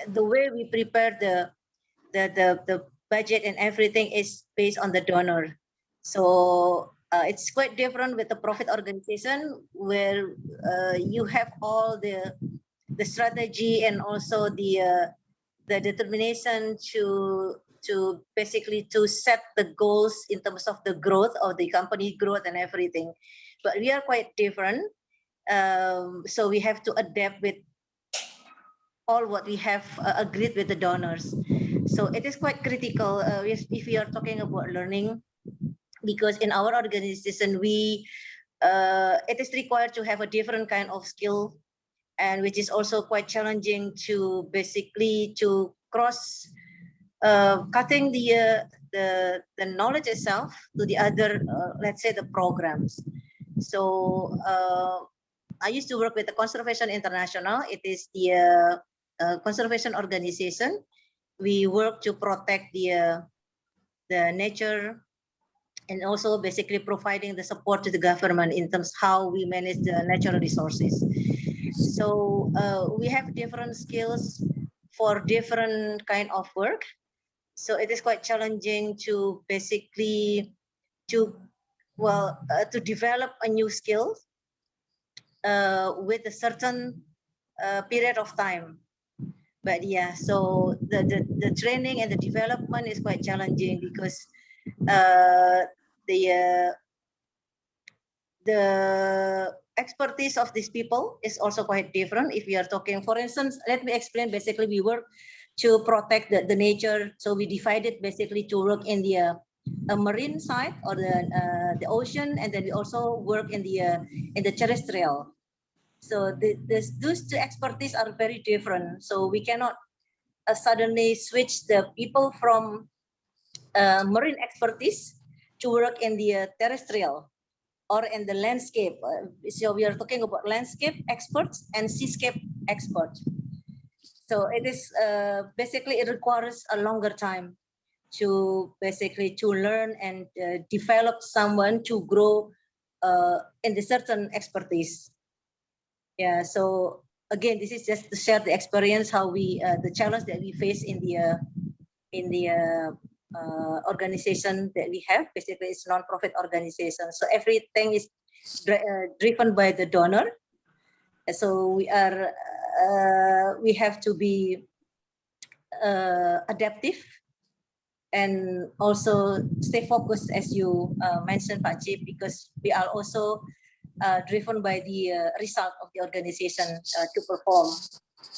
the way we prepare the budget and everything is based on the donor. So it's quite different with the profit organization where you have all the strategy and also the determination to basically to set the goals in terms of the growth of the company growth and everything. But we are quite different. So we have to adapt with all what we have agreed with the donors. So it is quite critical if we are talking about learning, because in our organization, it is required to have a different kind of skill, and which is also quite challenging to basically to cross cutting the knowledge itself to the other, let's say the programs. So I used to work with the Conservation International. It is the conservation organization. We work to protect the nature, and also basically providing the support to the government in terms of how we manage the natural resources. So we have different skills for different kind of work. So it is quite challenging to basically to develop a new skill with a certain period of time. But yeah, so the training and the development is quite challenging because the expertise of these people is also quite different. If we are talking, for instance, let me explain. Basically, we work to protect the nature. So we divided basically to work in the marine side or the ocean, and then we also work in the terrestrial. So those two expertise are very different. So we cannot suddenly switch the people from marine expertise to work in the terrestrial or in the landscape. So we are talking about landscape experts and seascape experts. So it is basically it requires a longer time to basically to learn and develop someone to grow in the certain expertise. Yeah. So again, this is just to share the experience how we the challenge that we face in the organization that we have. Basically, it's non-profit organization. So everything is driven by the donor. So we have to be adaptive and also stay focused, as you mentioned, Pak Chief, because we are also driven by the result of the organization to perform.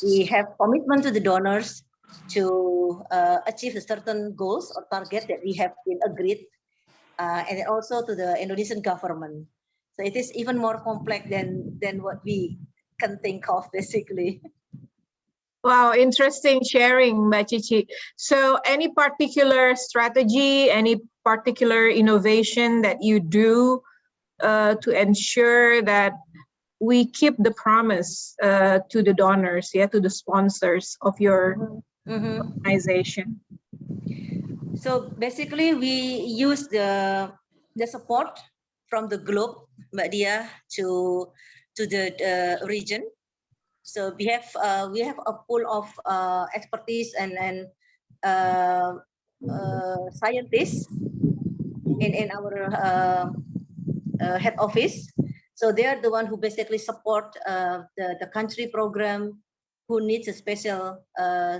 We have commitment to the donors to achieve a certain goals or target that we have been agreed, and also to the Indonesian government. So it is even more complex than what we can think of, basically. Wow, interesting sharing, Mbak Cici. So any particular strategy, any particular innovation that you do to ensure that we keep the promise to the donors, to the sponsors of your organization? So basically, we use the support from the globe, Mbak Dia, to the region. So we have a pool of expertise and scientists in our head office. So they are the one who basically support the country program who needs a special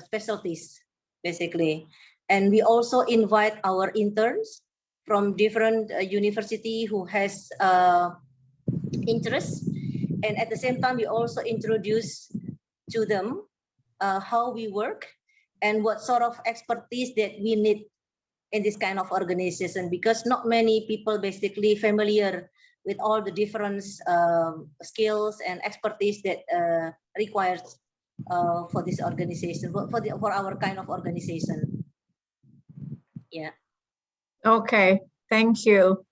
specialties, basically. And we also invite our interns from different university who has interest. And at the same time, we also introduce to them how we work and what sort of expertise that we need in this kind of organization, because not many people basically familiar with all the different skills and expertise that required for this organization, for our kind of organization. Yeah. Okay, thank you.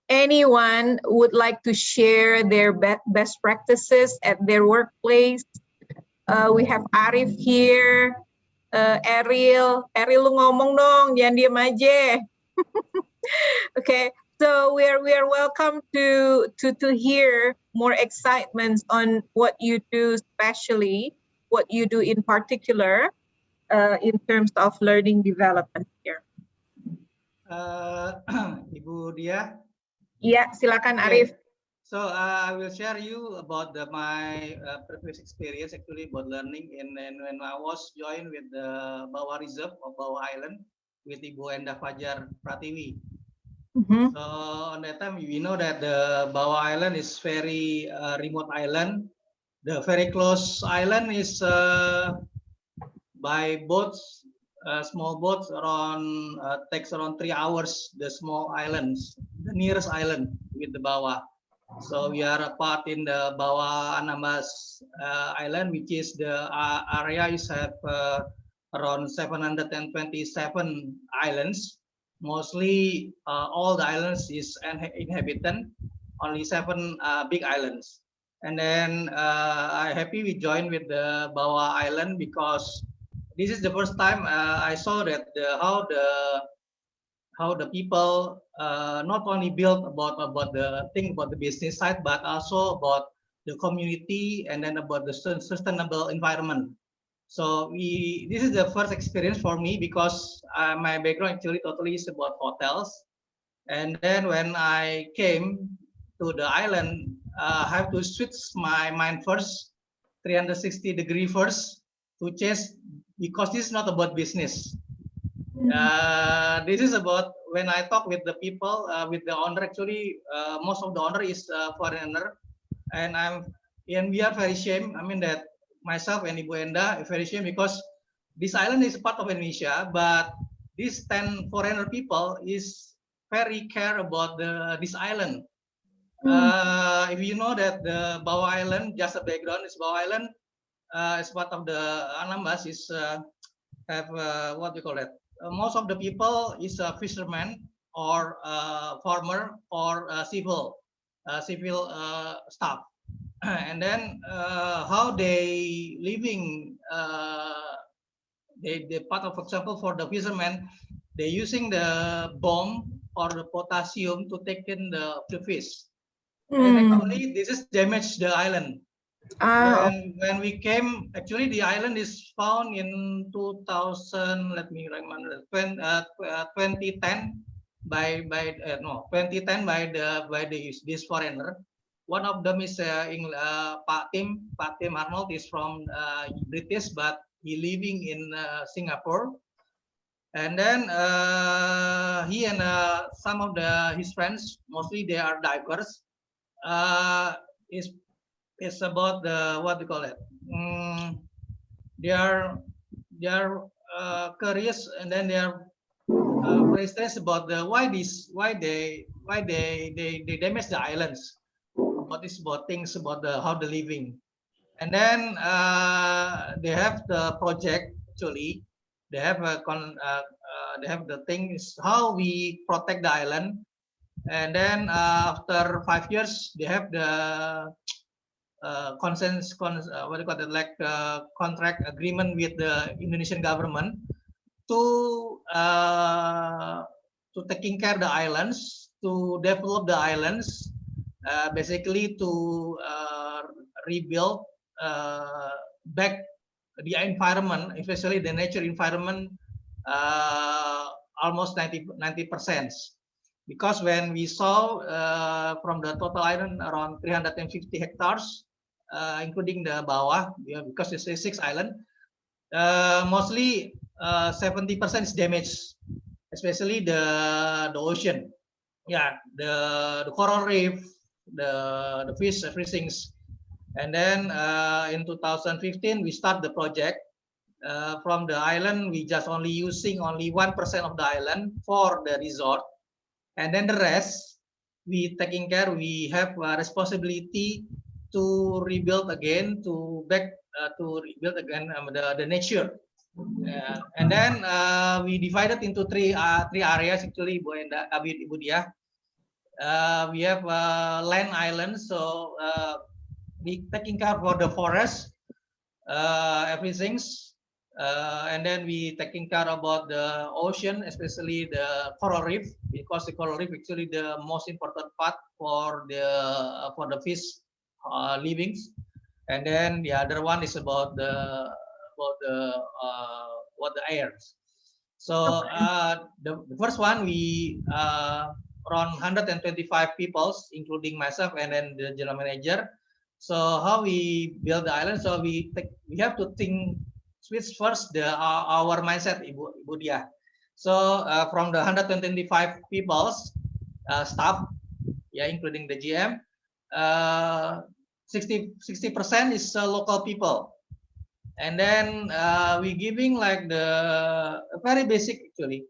Anyone would like to share their best practices at their workplace? We have Arif here, Ariel lu ngomong dong, jangan diem aja. Okay, so we are welcome to hear more excitements on what you do, especially what you do in particular. in terms of learning development here. Ibu Dia. Iya, silakan Okay. Arif. So I will share you about my previous experience actually about learning when I was joined with the Bawah Reserve of Bawah Island with Ibu Endah Fajar Pratiwi. Mhm. So on that time, we know that the Bawah Island is very remote island. The very close island is by boats, small boats around takes around 3 hours. The small islands, the nearest island with the Bawah. So we are a part in the Bawah Anambas Island, which is the area is have around 727 islands. Mostly all the islands is inhabited, only 7 big islands. And then I'm happy we joined with the Bawah Island because this is the first time I saw that how the people not only build about the thing about the business side, but also about the community and then about the sustainable environment. So this is the first experience for me because my background actually totally is about hotels. And then when I came to the island, I have to switch my mind first, 360-degree first to change because this is not about business. This is about when I talk with the people, with the owner. Actually, most of the owner is foreigner, and we are very shame. I mean that myself and Ibu Enda are very shame because this island is part of Indonesia, but these 10 foreigner people is very care about this island. If you know that the Bawah Island, just a background, is Bawah Island is part of the Anambas is have what we call it. Most of the people is a fisherman or farmer or civil staff, and then how they living. They part of, for example, for the fishermen, they using the bomb or the potassium to take in the fish. And actually, this is damage the island. When we came, actually the island is found in 2000. Let me remember, 2010 by 2010 by this foreigner. One of them is Pak Tim Arnold is from British, but he living in Singapore. And then he and some of his friends, mostly they are divers, is about the what we call it. Their careers, and then they are very stressed about why they damage the islands. What is about things about how the living, and then they have the project actually. They have they have the things how we protect the island, and then after 5 years they have the what do you call it, like contract agreement with the Indonesian government to taking care of the islands, to develop the islands, basically to rebuild back the environment, especially the nature environment, almost 90%. Because when we saw from the total island around 350 hectares, including the Bawah, because it's a 6 island, mostly 70% is damaged, especially the ocean. Yeah, the coral reef, the fish, everything. And then in 2015 we start the project. From the island, we just only using only 1% of the island for the resort, and then the rest we taking care. We have a responsibility to rebuild again, to rebuild again the nature. And then we divided into three areas actually, Ibu Dia. We have land islands, so we taking care for the forest, everything, and then we taking care about the ocean, especially the coral reef, because the coral reef actually the most important part for the fish livings. And then the other one is about the the airs. So the first one, we around 125 people, including myself and then the general manager. So how we build the island? So we have to switch first our mindset, Ibu Dia. So from the 125 people, staff, yeah, including the GM, 60% is local people. And then we giving like the very basic, actually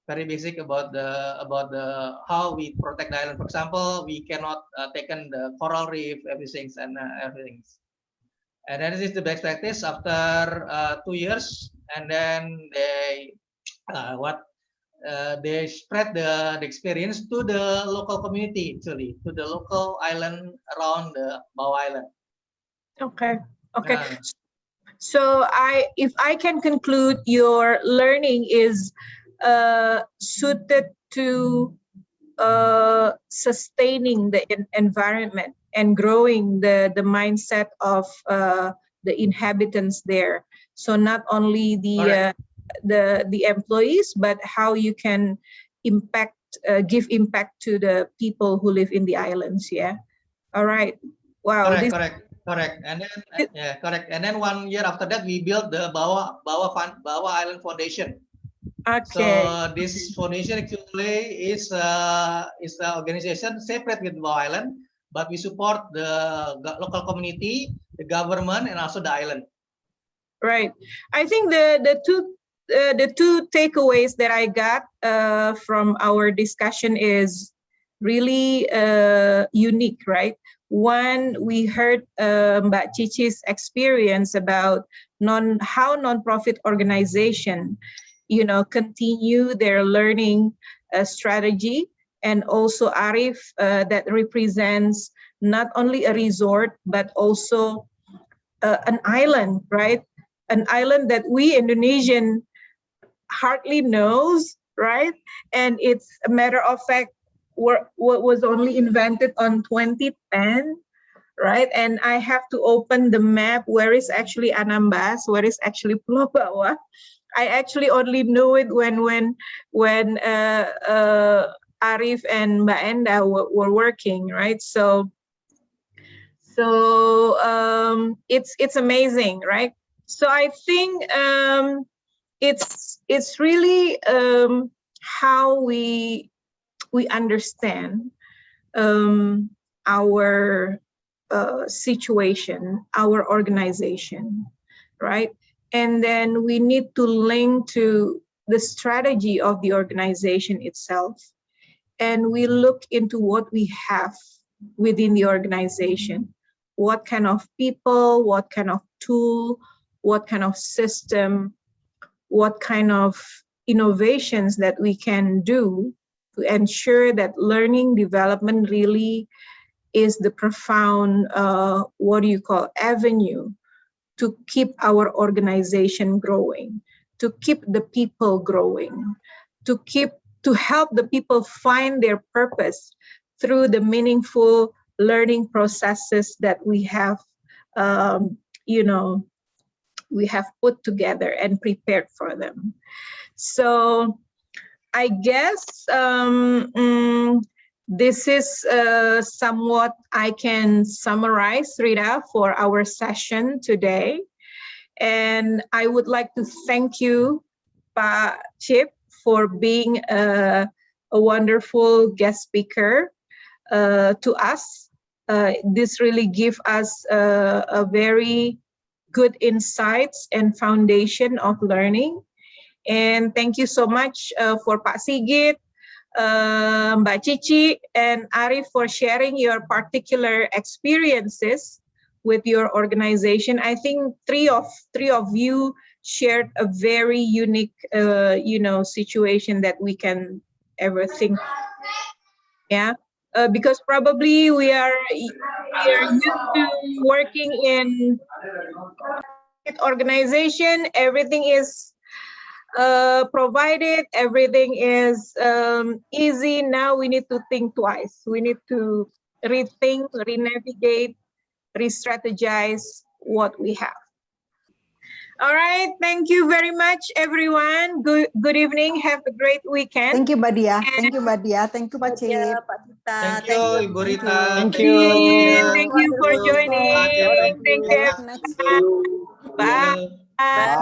very basic about the how we protect the island. For example, we cannot taken the coral reef, everything. And then this is the best practice after 2 years, and then they they spread the experience to the local community, actually, to the local island around the Bawah Island. Okay. So if I can conclude, your learning is suited to sustaining the environment and growing the mindset of the inhabitants there. So not only the employees, but how you can give impact to the people who live in the islands. Yeah. All right. Wow. Correct. And then correct. And then 1 year after that, we built the Bawah Island Foundation. Okay. So this foundation actually is the organization separate with Bawah Island, but we support the local community, the government, and also the island. Right. I think the two takeaways that I got from our discussion is really unique, right? One, we heard Mbak Cici's experience about how nonprofit organization, continue their learning strategy, and also Arif that represents not only a resort but also an island, right? An island that we Indonesian hardly knows, right? And it's a matter of fact, what was only invented on 2010, right? And I have to open the map. Where is actually Anambas? Where is actually Pulau Bawah? I actually only knew it when Arif and Mbak Enda were working, right? So it's amazing, right? So I think it's really how we understand our situation, our organization, right? And then we need to link to the strategy of the organization itself. And we look into what we have within the organization. What kind of people, what kind of tool, what kind of system, what kind of innovations that we can do to ensure that learning development really is the profound, avenue to keep our organization growing, to keep the people growing, to help the people find their purpose through the meaningful learning processes that we have, we have put together and prepared for them. So I guess this is somewhat I can summarize, Rita, for our session today. And I would like to thank you, Pak Chip, for being a wonderful guest speaker to us. This really gives us a very good insights and foundation of learning. And thank you so much for Pak Sigit, Mbak Cici, and Arif for sharing your particular experiences with your organization. I think three of you shared a very unique, situation that we can ever think. Yeah, because probably we are used to working in organization. Everything is provided, everything is easy. Now we need to think twice. We need to rethink, renavigate, re-strategize what we have. All right. Thank you very much, everyone. Good evening. Have a great weekend. Thank you, Mbak Dia. Thank you, Mbak Dia. Thank you, Pak Cip. Ya, Pak Tita. Thank you, Ibu Rita. Thank you. Thank you for Wonderful joining. day, all of Thank you. you. Next. Bye. Yeah. Bye. Bye.